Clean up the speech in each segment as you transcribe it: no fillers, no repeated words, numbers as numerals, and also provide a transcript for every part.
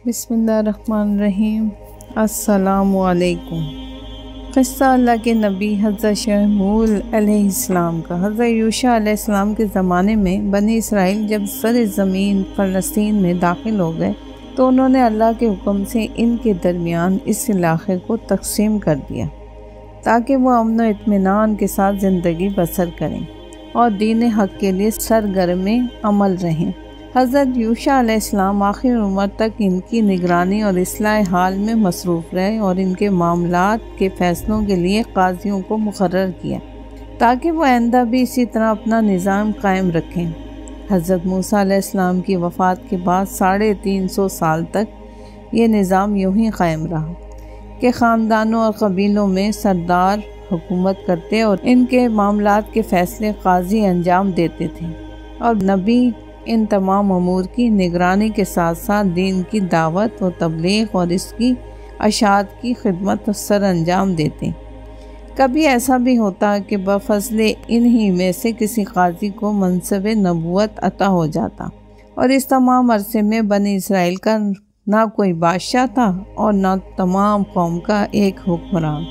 بسم اللہ الرحمن الرحیم۔ السلام علیکم۔ قصہ اللہ کے نبی حضرت شموئیل علیہ السلام کا۔ حضرت یوشع علیہ السلام کے زمانے میں بنی اسرائیل جب سرزمین فلسطین میں داخل ہو گئے تو انہوں نے اللہ کے حکم سے ان کے درمیان اس علاقے کو تقسیم کر دیا تاکہ وہ امن و اطمینان کے ساتھ زندگی بسر کریں اور دین حق کے لیے سرگرم عمل رہیں۔ حضرت یوشع علیہ السلام آخر عمر تک ان کی نگرانی اور اصلاح حال میں مصروف رہے اور ان کے معاملات کے فیصلوں کے لیے قاضیوں کو مقرر کیا تاکہ وہ آئندہ بھی اسی طرح اپنا نظام قائم رکھیں۔ حضرت موسیٰ علیہ السلام کی وفات کے بعد 350 سال تک یہ نظام یوں ہی قائم رہا کہ خاندانوں اور قبیلوں میں سردار حکومت کرتے اور ان کے معاملات کے فیصلے قاضی انجام دیتے تھے، اور نبی ان تمام امور کی نگرانی کے ساتھ ساتھ دین کی دعوت و تبلیغ اور اس کی اشاعت کی خدمت سر انجام دیتے۔ کبھی ایسا بھی ہوتا کہ بفضل انہی میں سے کسی قاضی کو منصب نبوت عطا ہو جاتا، اور اس تمام عرصے میں بنی اسرائیل کا نہ کوئی بادشاہ تھا اور نہ تمام قوم کا ایک حکمران،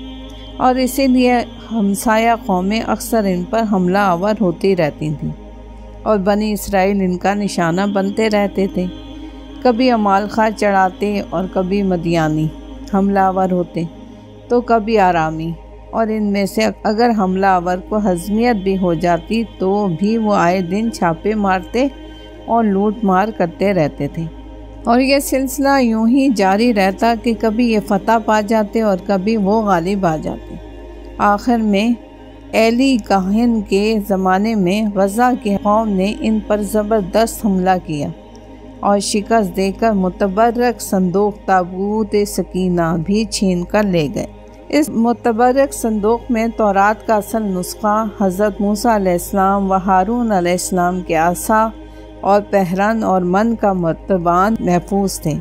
اور اسی لیے ہمسایہ قومیں اکثر ان پر حملہ آور ہوتی رہتی تھیں اور بنی اسرائیل ان کا نشانہ بنتے رہتے تھے۔ کبھی عمالقہ چڑھاتے اور کبھی مدیانی حملہ آور ہوتے تو کبھی آرامی، اور ان میں سے اگر حملہ آور کو ہضمیت بھی ہو جاتی تو بھی وہ آئے دن چھاپے مارتے اور لوٹ مار کرتے رہتے تھے، اور یہ سلسلہ یوں ہی جاری رہتا کہ کبھی یہ فتح پا جاتے اور کبھی وہ غالب آ جاتے۔ آخر میں ایلی کاہن کے زمانے میں غزہ کی قوم نے ان پر زبردست حملہ کیا اور شکست دے کر متبرک صندوق تابوت سکینہ بھی چھین کر لے گئے۔ اس متبرک صندوق میں تورات کا اصل نسخہ، حضرت موسیٰ علیہ السلام و ہارون علیہ السلام کے عصا اور پہرن اور من کا مرتبان محفوظ تھے۔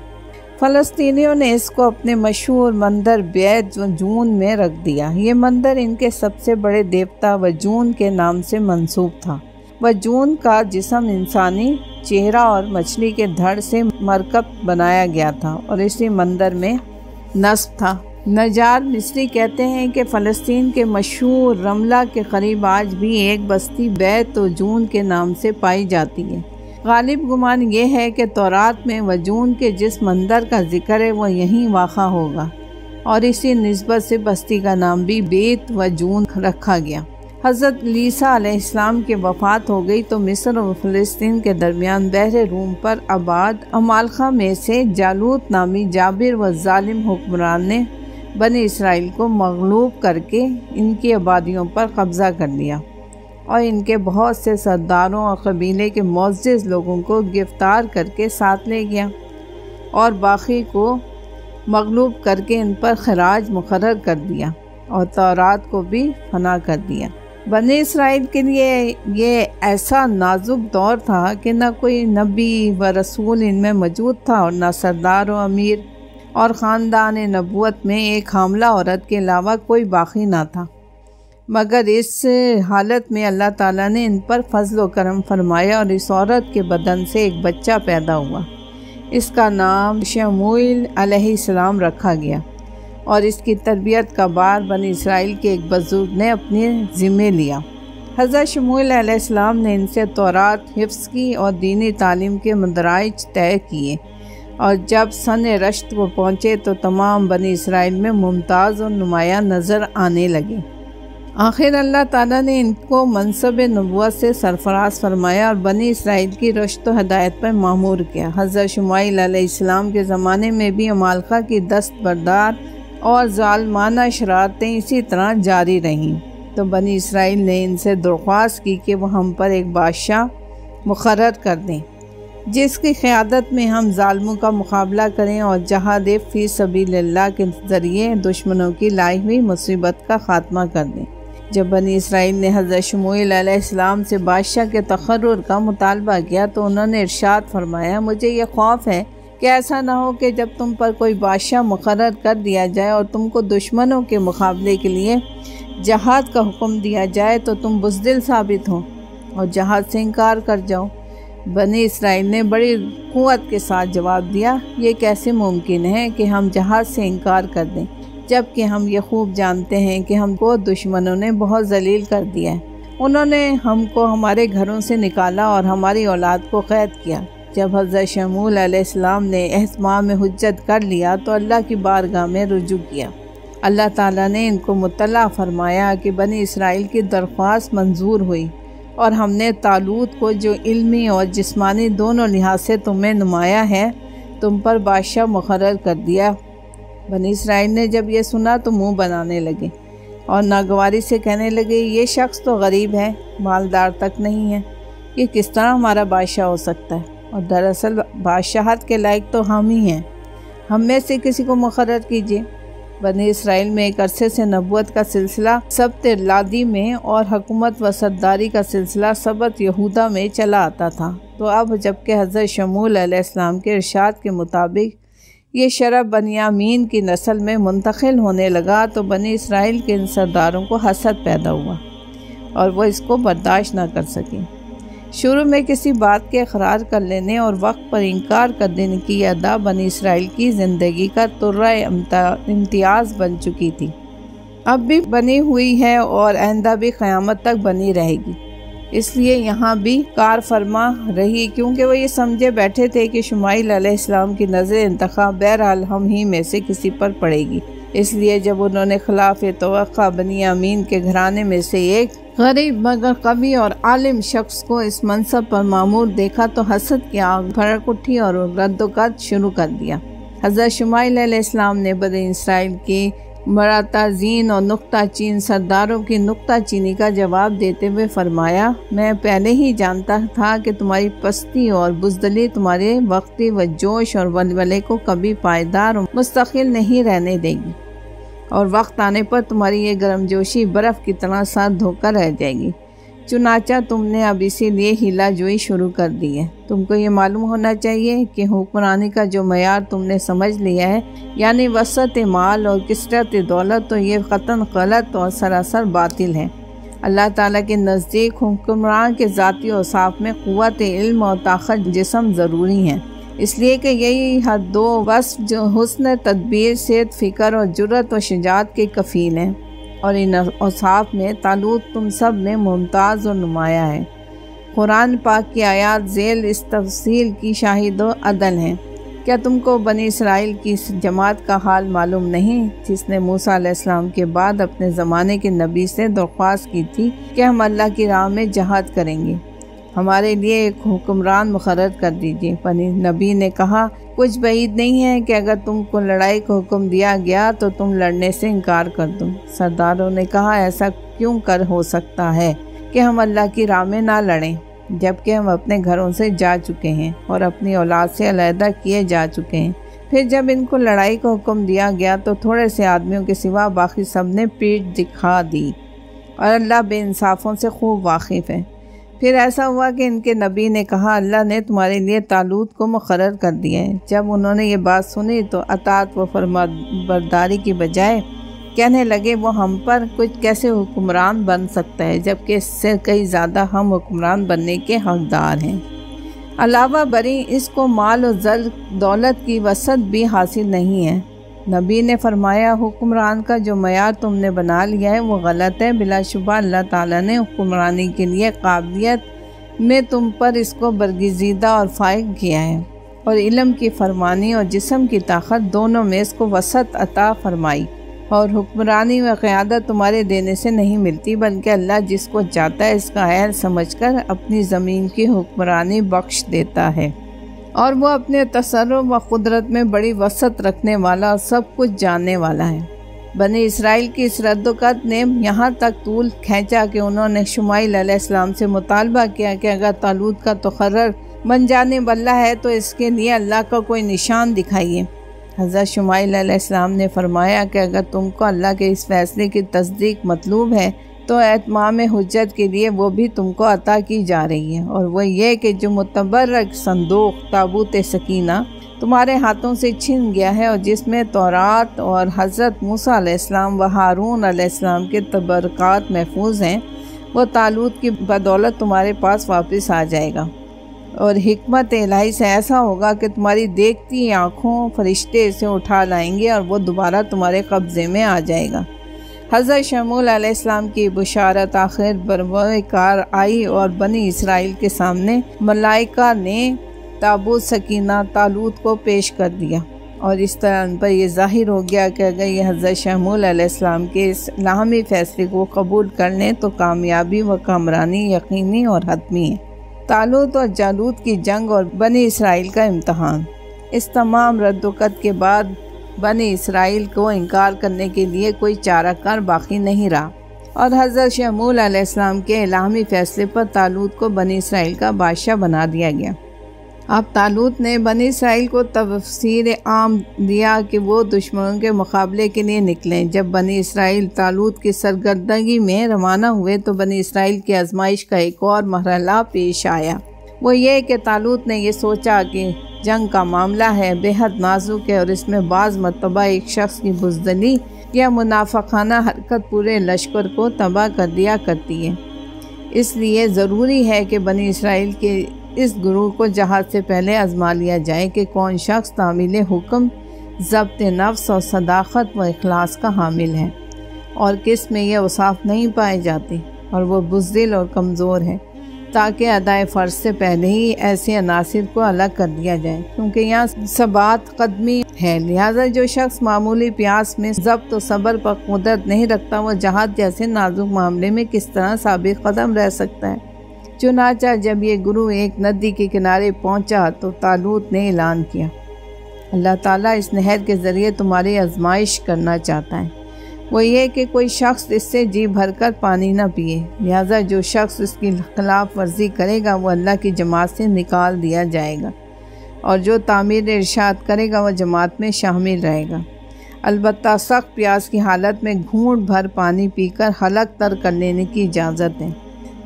فلسطینیوں نے اس کو اپنے مشہور مندر بیت وجون میں رکھ دیا۔ یہ مندر ان کے سب سے بڑے دیوتا وجون کے نام سے منسوب تھا۔ وجون کا جسم انسانی چہرہ اور مچھلی کے دھڑ سے مرکب بنایا گیا تھا اور اسی مندر میں نصب تھا۔ نجار مصری کہتے ہیں کہ فلسطین کے مشہور رملہ کے قریب آج بھی ایک بستی بیت وجون کے نام سے پائی جاتی ہے۔ غالب گمان یہ ہے کہ تورات میں وجون کے جس مندر کا ذکر ہے وہ یہیں واقع ہوگا، اور اسی نسبت سے بستی کا نام بھی بیت وجون رکھا گیا۔ حضرت عیسیٰ علیہ السلام کی وفات ہو گئی تو مصر و فلسطین کے درمیان بحر روم پر آباد عمالقہ میں سے جالوت نامی جابر و ظالم حکمران نے بنی اسرائیل کو مغلوب کر کے ان کی آبادیوں پر قبضہ کر لیا اور ان کے بہت سے سرداروں اور قبیلے کے معزز لوگوں کو گرفتار کر کے ساتھ لے گیا اور باقی کو مغلوب کر کے ان پر خراج مقرر کر دیا اور تورات کو بھی فنا کر دیا۔ بنی اسرائیل کے لیے یہ ایسا نازک دور تھا کہ نہ کوئی نبی و رسول ان میں موجود تھا اور نہ سردار و امیر، اور خاندان نبوت میں ایک حاملہ عورت کے علاوہ کوئی باقی نہ تھا، مگر اس حالت میں اللہ تعالیٰ نے ان پر فضل و کرم فرمایا اور اس عورت کے بدن سے ایک بچہ پیدا ہوا۔ اس کا نام شموئیل علیہ السلام رکھا گیا، اور اس کی تربیت کا بار بنی اسرائیل کے ایک بزرگ نے اپنے ذمے لیا۔ حضرت شموئیل علیہ السلام نے ان سے تورات حفظ کی اور دینی تعلیم کے مدارج طے کیے، اور جب سن رشد کو پہنچے تو تمام بنی اسرائیل میں ممتاز اور نمایاں نظر آنے لگے۔ آخر اللہ تعالیٰ نے ان کو منصب نبوت سے سرفراز فرمایا اور بنی اسرائیل کی رشد و ہدایت پر مامور کیا۔ حضرت شموئیل علیہ السلام کے زمانے میں بھی عمالقہ کی دست بردار اور ظالمانہ شرارتیں اسی طرح جاری رہیں، تو بنی اسرائیل نے ان سے درخواست کی کہ وہ ہم پر ایک بادشاہ مقرر کر دیں جس کی قیادت میں ہم ظالموں کا مقابلہ کریں اور جہاد فی سبیل اللہ کے ذریعے دشمنوں کی لائی ہوئی مصیبت کا خاتمہ کر دیں۔ جب بنی اسرائیل نے حضرت شموئیل علیہ السلام سے بادشاہ کے تقرر کا مطالبہ کیا تو انہوں نے ارشاد فرمایا، مجھے یہ خوف ہے کہ ایسا نہ ہو کہ جب تم پر کوئی بادشاہ مقرر کر دیا جائے اور تم کو دشمنوں کے مقابلے کے لیے جہاد کا حکم دیا جائے تو تم بزدل ثابت ہو اور جہاد سے انکار کر جاؤ۔ بنی اسرائیل نے بڑی قوت کے ساتھ جواب دیا، یہ کیسے ممکن ہے کہ ہم جہاد سے انکار کر دیں، جبکہ ہم یہ خوب جانتے ہیں کہ ہم کو دشمنوں نے بہت ذلیل کر دیا ہے۔ انہوں نے ہم کو ہمارے گھروں سے نکالا اور ہماری اولاد کو قید کیا۔ جب حضرت شمعون علیہ السلام نے اہتمام حجت کر لیا تو اللہ کی بارگاہ میں رجوع کیا۔ اللہ تعالیٰ نے ان کو مطلع فرمایا کہ بنی اسرائیل کی درخواست منظور ہوئی، اور ہم نے طالوت کو، جو علمی اور جسمانی دونوں لحاظ سے تمہیں نمایاں ہے، تم پر بادشاہ مقرر کر دیا۔ بنی اسرائیل نے جب یہ سنا تو منہ بنانے لگے اور ناگواری سے کہنے لگے، یہ شخص تو غریب ہے، مالدار تک نہیں ہے، یہ کس طرح ہمارا بادشاہ ہو سکتا ہے؟ اور دراصل بادشاہت کے لائق تو ہم ہی ہیں، ہم میں سے کسی کو مقرر کیجیے۔ بنی اسرائیل میں ایک عرصے سے نبوت کا سلسلہ سبت لادی میں اور حکومت و سرداری کا سلسلہ سبت یہودا میں چلا آتا تھا، تو اب جبکہ حضرت شمعون علیہ السلام کے ارشاد کے مطابق یہ شرع بنیامین کی نسل میں منتقل ہونے لگا تو بنی اسرائیل کے ان سرداروں کو حسد پیدا ہوا اور وہ اس کو برداشت نہ کر سکے۔ شروع میں کسی بات کے اقرار کر لینے اور وقت پر انکار کر دینے کی یہ ادا بنی اسرائیل کی زندگی کا طرۂ امتیاز بن چکی تھی، اب بھی بنی ہوئی ہے اور آئندہ بھی قیامت تک بنی رہے گی۔ اس لیے یہاں بھی کار فرما رہی، کیونکہ وہ یہ سمجھے بیٹھے تھے کہ شمعون علیہ السلام کی نظر انتخاب بہرحال ہم ہی میں سے کسی پر پڑے گی۔ اس لیے جب انہوں نے خلاف توقع بنیامین کے گھرانے میں سے ایک غریب مگر قوی اور عالم شخص کو اس منصب پر مامور دیکھا تو حسد کی آگ بھڑک اٹھی اور رد و قد شروع کر دیا۔ حضرت شمعون علیہ السلام نے بنی اسرائیل کی مراتعظین اور نکتہ چین سرداروں کی نکتہ چینی کا جواب دیتے ہوئے فرمایا، میں پہلے ہی جانتا تھا کہ تمہاری پستی اور بزدلی تمہارے وقتی و جوش اور ولولے کو کبھی پائیدار اور مستقل نہیں رہنے دے گی، اور وقت آنے پر تمہاری یہ گرم جوشی برف کی طرح ساتھ دھو کر رہ جائے گی۔ چنانچہ تم نے اب اسی لیے ہیلا جوئی شروع کر دی ہے۔ تم کو یہ معلوم ہونا چاہیے کہ حکمرانی کا جو معیار تم نے سمجھ لیا ہے، یعنی وسعت مال اور کثرت دولت، تو یہ قطعاً غلط اور سراسر باطل ہے۔ اللہ تعالیٰ کے نزدیک حکمران کے ذاتی اوصاف میں قوت علم اور طاقت جسم ضروری ہیں، اس لیے کہ یہی ہر دو وصف جو حسن تدبیر، صحت فکر اور جرأت و شجاعت کے کفیل ہیں، اور ان اوصاف میں طالوت تم سب میں ممتاز اور نمایاں ہے۔ قرآن پاک کی آیات ذیل اس تفصیل کی شاہد و عدل ہیں۔ کیا تم کو بنی اسرائیل کی اس جماعت کا حال معلوم نہیں جس نے موسیٰ علیہ السلام کے بعد اپنے زمانے کے نبی سے درخواست کی تھی کہ ہم اللہ کی راہ میں جہاد کریں گے، ہمارے لیے ایک حکمران مقرر کر دیجیے؟ نبی نے کہا، کچھ بعید نہیں ہے کہ اگر تم کو لڑائی کا حکم دیا گیا تو تم لڑنے سے انکار کر دو۔ سرداروں نے کہا، ایسا کیوں ہو سکتا ہے کہ ہم اللہ کی راہ میں نہ لڑیں، جبکہ ہم اپنے گھروں سے جا چکے ہیں اور اپنی اولاد سے علیحدہ کیے جا چکے ہیں۔ پھر جب ان کو لڑائی کا حکم دیا گیا تو تھوڑے سے آدمیوں کے سوا باقی سب نے پیٹھ دکھا دی، اور اللہ بے انصافوں سے خوب واقف ہے۔ پھر ایسا ہوا کہ ان کے نبی نے کہا، اللہ نے تمہارے لیے طالوت کو مقرر کر دیا ہے۔ جب انہوں نے یہ بات سنی تو اطاعت و فرمانبرداری کی بجائے کہنے لگے، وہ ہم پر کچھ کیسے حکمران بن سکتا ہے، جبکہ اس سے کئی زیادہ ہم حکمران بننے کے حقدار ہیں۔ علاوہ بری اس کو مال و زر دولت کی وسعت بھی حاصل نہیں ہے۔ نبی نے فرمایا، حکمران کا جو معیار تم نے بنا لیا ہے وہ غلط ہے۔ بلا شبہ اللہ تعالیٰ نے حکمرانی کے لیے قابلیت میں تم پر اس کو برگزیدہ اور فائق کیا ہے، اور علم کی فرمانی اور جسم کی طاقت دونوں میں اس کو وسعت عطا فرمائی، اور حکمرانی و قیادت تمہارے دینے سے نہیں ملتی، بلکہ اللہ جس کو چاہتا ہے اس کا اہل سمجھ کر اپنی زمین کی حکمرانی بخش دیتا ہے، اور وہ اپنے تصرف و قدرت میں بڑی وسعت رکھنے والا اور سب کچھ جاننے والا ہے۔ بنی اسرائیل کی اس رد و قد نے یہاں تک طول کھینچا کہ انہوں نے شمعون علیہ السلام سے مطالبہ کیا کہ اگر طالوت کا تقرر من جانب اللہ ہے تو اس کے لیے اللہ کا کوئی نشان دکھائیے۔ حضرت شمعون علیہ السلام نے فرمایا کہ اگر تم کو اللہ کے اس فیصلے کی تصدیق مطلوب ہے تو اتمام حجت کے لیے وہ بھی تم کو عطا کی جا رہی ہے، اور وہ یہ کہ جو متبرک صندوق تابوت سکینہ تمہارے ہاتھوں سے چھن گیا ہے، اور جس میں تورات اور حضرت موسیٰ علیہ السلام و ہارون علیہ السلام کے تبرکات محفوظ ہیں، وہ طالوت کی بدولت تمہارے پاس واپس آ جائے گا، اور حکمت الہی سے ایسا ہوگا کہ تمہاری دیکھتی آنکھوں فرشتے اسے اٹھا لائیں گے اور وہ دوبارہ تمہارے قبضے میں آ جائے گا۔ حضرت شمعون علیہ السلام کی بشارت آخر بروئے کار آئی اور بنی اسرائیل کے سامنے ملائکہ نے تابوت سکینہ طالوت کو پیش کر دیا، اور اس طرح ان پر یہ ظاہر ہو گیا کہ اگر یہ حضرت شمعون علیہ السلام کے اس الہامی فیصلے کو قبول کر لیں تو کامیابی و کامرانی یقینی اور حتمی ہے۔ طالوت اور جالوت کی جنگ اور بنی اسرائیل کا امتحان۔ اس تمام رد و قت کے بعد بنی اسرائیل کو انکار کرنے کے لیے کوئی چارہ کار باقی نہیں رہا، اور حضرت شمعون علیہ السلام کے الہامی فیصلے پر طالوت کو بنی اسرائیل کا بادشاہ بنا دیا گیا۔ اب طالوت نے بنی اسرائیل کو تفسیر عام دیا کہ وہ دشمنوں کے مقابلے کے لیے نکلیں۔ جب بنی اسرائیل طالوت کی سرگردگی میں روانہ ہوئے تو بنی اسرائیل کی آزمائش کا ایک اور مرحلہ پیش آیا۔ وہ یہ کہ طالوت نے یہ سوچا کہ جنگ کا معاملہ ہے، بے حد نازک ہے، اور اس میں بعض مرتبہ ایک شخص کی بزدلی یا منافقانہ حرکت پورے لشکر کو تباہ کر دیا کرتی ہے۔ اس لیے ضروری ہے کہ بنی اسرائیل کے اس گروہ کو جہاد سے پہلے آزما لیا جائے کہ کون شخص تعمیل حکم، ضبط نفس اور صداقت و اخلاص کا حامل ہے، اور کس میں یہ اوصاف نہیں پائے جاتے اور وہ بزدل اور کمزور ہے، تاکہ ادائے فرض سے پہلے ہی ایسے عناصر کو الگ کر دیا جائے، کیونکہ یہاں ثبات قدمی ہے۔ لہذا جو شخص معمولی پیاس میں ضبط و صبر پر قدرت نہیں رکھتا وہ جہاد جیسے نازک معاملے میں کس طرح ثابت قدم رہ سکتا ہے۔ چنانچہ جب یہ گروہ ایک ندی کے کنارے پہنچا تو طالوت نے اعلان کیا، اللہ تعالیٰ اس نہر کے ذریعے تمہاری آزمائش کرنا چاہتا ہے، وہ یہ کہ کوئی شخص اس سے جی بھر کر پانی نہ پیے، لہذا جو شخص اس کی خلاف ورزی کرے گا وہ اللہ کی جماعت سے نکال دیا جائے گا، اور جو تعمیر ارشاد کرے گا وہ جماعت میں شامل رہے گا، البتہ سخت پیاس کی حالت میں گھونٹ بھر پانی پی کر حلق تر کر لینے کی اجازت ہے۔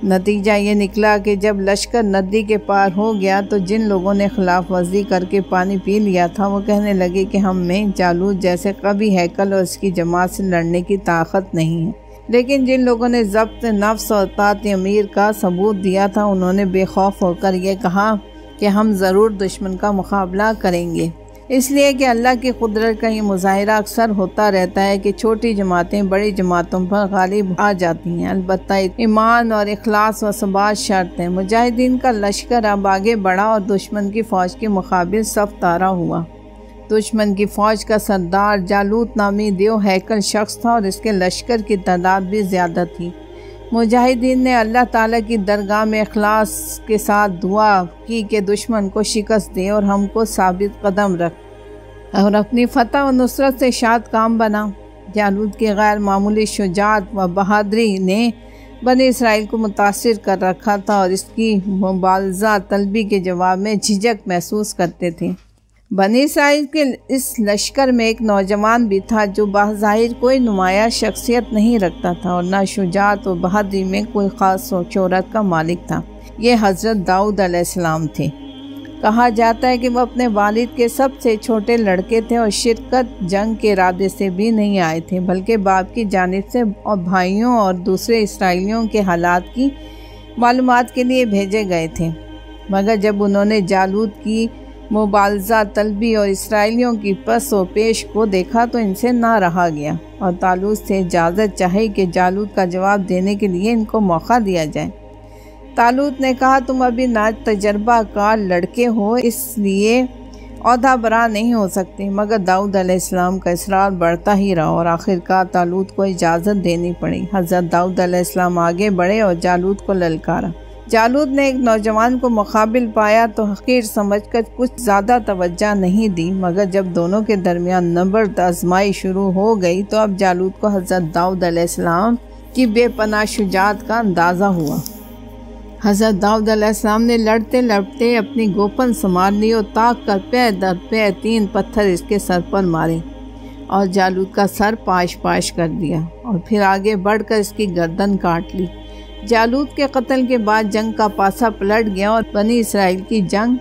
نتیجہ یہ نکلا کہ جب لشکر ندی کے پار ہو گیا تو جن لوگوں نے خلاف ورزی کر کے پانی پی لیا تھا وہ کہنے لگے کہ ہم میں جالوت جیسے قوی ہیکل اور اس کی جماعت سے لڑنے کی طاقت نہیں ہے، لیکن جن لوگوں نے ضبط نفس اور اطاعت امیر کا ثبوت دیا تھا انہوں نے بے خوف ہو کر یہ کہا کہ ہم ضرور دشمن کا مقابلہ کریں گے، اس لیے کہ اللہ کی قدرت کا یہ مظاہرہ اکثر ہوتا رہتا ہے کہ چھوٹی جماعتیں بڑی جماعتوں پر غالب آ جاتی ہیں، البتہ ایمان اور اخلاص و ثبات شرط ہیں۔ مجاہدین کا لشکر اب آگے بڑھا اور دشمن کی فوج کے مقابل صف تارا ہوا۔ دشمن کی فوج کا سردار جالوت نامی دیو ہیکل شخص تھا اور اس کے لشکر کی تعداد بھی زیادہ تھی۔ مجاہدین نے اللہ تعالیٰ کی درگاہ میں اخلاص کے ساتھ دعا کی کہ دشمن کو شکست دے اور ہم کو ثابت قدم رکھ اور اپنی فتح و نصرت سے شاد کام بنا۔ جالوت کی غیر معمولی شجاعت و بہادری نے بنی اسرائیل کو متاثر کر رکھا تھا اور اس کی مبارزہ طلبی کے جواب میں جھجک محسوس کرتے تھے۔ بنی اسرائیل کے اس لشکر میں ایک نوجوان بھی تھا جو بظاہر کوئی نمایاں شخصیت نہیں رکھتا تھا اور نہ شجاعت و بہادری میں کوئی خاص شہرت کا مالک تھا۔ یہ حضرت داؤد علیہ السلام تھے۔ کہا جاتا ہے کہ وہ اپنے والد کے سب سے چھوٹے لڑکے تھے اور شرکت جنگ کے ارادے سے بھی نہیں آئے تھے، بلکہ باپ کی جانب سے اور بھائیوں اور دوسرے اسرائیلیوں کے حالات کی معلومات کے لیے بھیجے گئے تھے، مگر جب انہوں نے جالوت کی مبارزہ طلبی اور اسرائیلیوں کی پس و پیش کو دیکھا تو ان سے نہ رہا گیا اور طالوت سے اجازت چاہی کہ جالوت کا جواب دینے کے لیے ان کو موقع دیا جائے۔ طالوت نے کہا تم ابھی ناتجربہ کار لڑکے ہو اس لیے عہدہ برا نہیں ہو سکتے، مگر داؤد علیہ السلام کا اصرار بڑھتا ہی رہا اور آخرکار طالوت کو اجازت دینی پڑی۔ حضرت داؤد علیہ السلام آگے بڑھے اور جالوت کو للکارا۔ جالوت نے ایک نوجوان کو مقابل پایا تو حقیر سمجھ کر کچھ زیادہ توجہ نہیں دی، مگر جب دونوں کے درمیان نبرد آزمائی شروع ہو گئی تو اب جالوت کو حضرت داؤد علیہ السلام کی بے پناہ شجاعت کا اندازہ ہوا۔ حضرت داؤد علیہ السلام نے لڑتے لڑتے اپنی گوپن سنبھال لی اور طاق کر پے در پے 3 پتھر اس کے سر پر مارے اور جالوت کا سر پاش پاش کر دیا اور پھر آگے بڑھ کر اس کی گردن کاٹ لی۔ جالوت کے قتل کے بعد جنگ کا پاسا پلٹ گیا اور بنی اسرائیل کی جنگ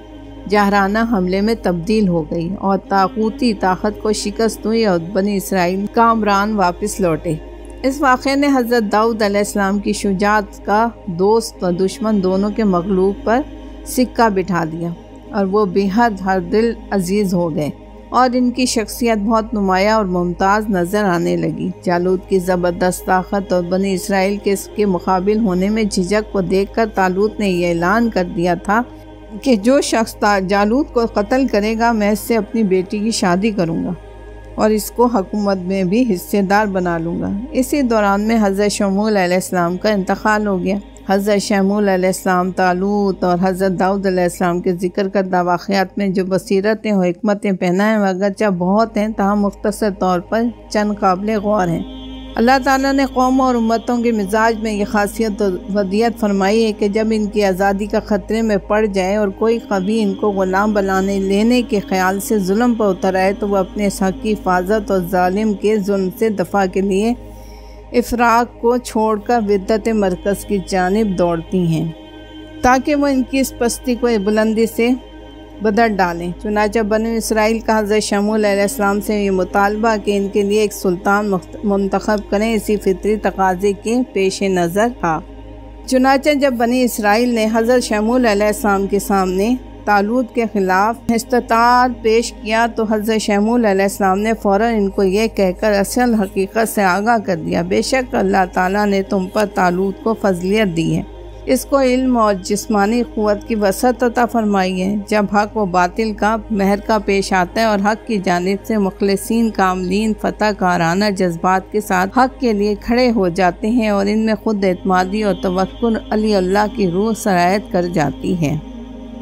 جاہرانہ حملے میں تبدیل ہو گئی اور طاغوتی طاقت کو شکست ہوئی اور بنی اسرائیل کامران واپس لوٹے۔ اس واقعے نے حضرت داؤد علیہ السلام کی شجاعت کا دوست و دشمن دونوں کے مغلوب پر سکہ بٹھا دیا اور وہ بے حد ہر دل عزیز ہو گئے اور ان کی شخصیت بہت نمایاں اور ممتاز نظر آنے لگی۔ جالوت کی زبردست طاقت اور بنی اسرائیل کے اس کے مقابل ہونے میں جھجک کو دیکھ کر طالوت نے یہ اعلان کر دیا تھا کہ جو شخص جالوت کو قتل کرے گا میں اس سے اپنی بیٹی کی شادی کروں گا اور اس کو حکومت میں بھی حصے دار بنا لوں گا۔ اسی دوران میں حضرت شموئیل علیہ السلام کا انتقال ہو گیا۔ حضرت شموئیل علیہ السلام، طالوت اور حضرت داؤد علیہ السلام کے ذکر کردہ واقعات میں جو بصیرتیں اور حکمتیں پیدا ہیں وہ اگرچہ بہت ہیں تاہم مختصر طور پر چند قابل غور ہیں۔ اللہ تعالیٰ نے قوموں اور امتوں کے مزاج میں یہ خاصیت اور ودیت فرمائی ہے کہ جب ان کی آزادی کا خطرے میں پڑ جائے اور کوئی قوی ان کو غلام بنانے لینے کے خیال سے ظلم پر اتر آئے تو وہ اپنے اس حق کی حفاظت اور ظالم کے ظلم سے دفاع کے لیے افراق کو چھوڑ کر وحدت مرکز کی جانب دوڑتی ہیں تاکہ وہ ان کی اس پستی کو بلندی سے بدل ڈالیں۔ چنانچہ بنی اسرائیل کا حضرت شموئیل علیہ السلام سے یہ مطالبہ کہ ان کے لیے ایک سلطان منتخب کریں اسی فطری تقاضے کے پیش نظر تھا۔ چنانچہ جب بنی اسرائیل نے حضرت شموئیل علیہ السلام کے سامنے طالوت کے خلاف استطاعت پیش کیا تو حضرت شموئیل علیہ السلام نے فوراً ان کو یہ کہہ کر اصل حقیقت سے آگاہ کر دیا، بے شک اللہ تعالیٰ نے تم پر طالوت کو فضیلت دی ہے، اس کو علم اور جسمانی قوت کی وسعت عطا فرمائی ہے۔ جب حق و باطل کا محرکہ پیش آتا ہے اور حق کی جانب سے مخلصین کاملین فتح کارانہ جذبات کے ساتھ حق کے لیے کھڑے ہو جاتے ہیں اور ان میں خود اعتمادی اور توکل علی اللہ کی روح سرایت کر جاتی ہے،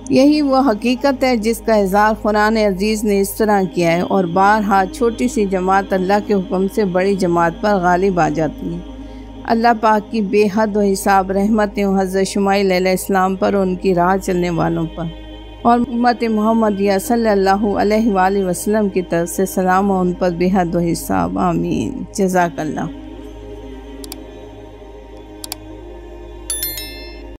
یہی وہ حقیقت ہے جس کا اظہار قرآن عزیز نے اس طرح کیا ہے اور بارہا چھوٹی سی جماعت اللہ کے حکم سے بڑی جماعت پر غالب آ جاتی ہے۔ اللہ پاک کی بے حد و حساب رحمتیں حضرت شموئیل علیہ السلام پر اور ان کی راہ چلنے والوں پر اور امت محمدیہ صلی اللہ علیہ وآلہ وسلم کی طرف سے سلام و ان پر بے حد و حساب، آمین۔ جزاک اللہ۔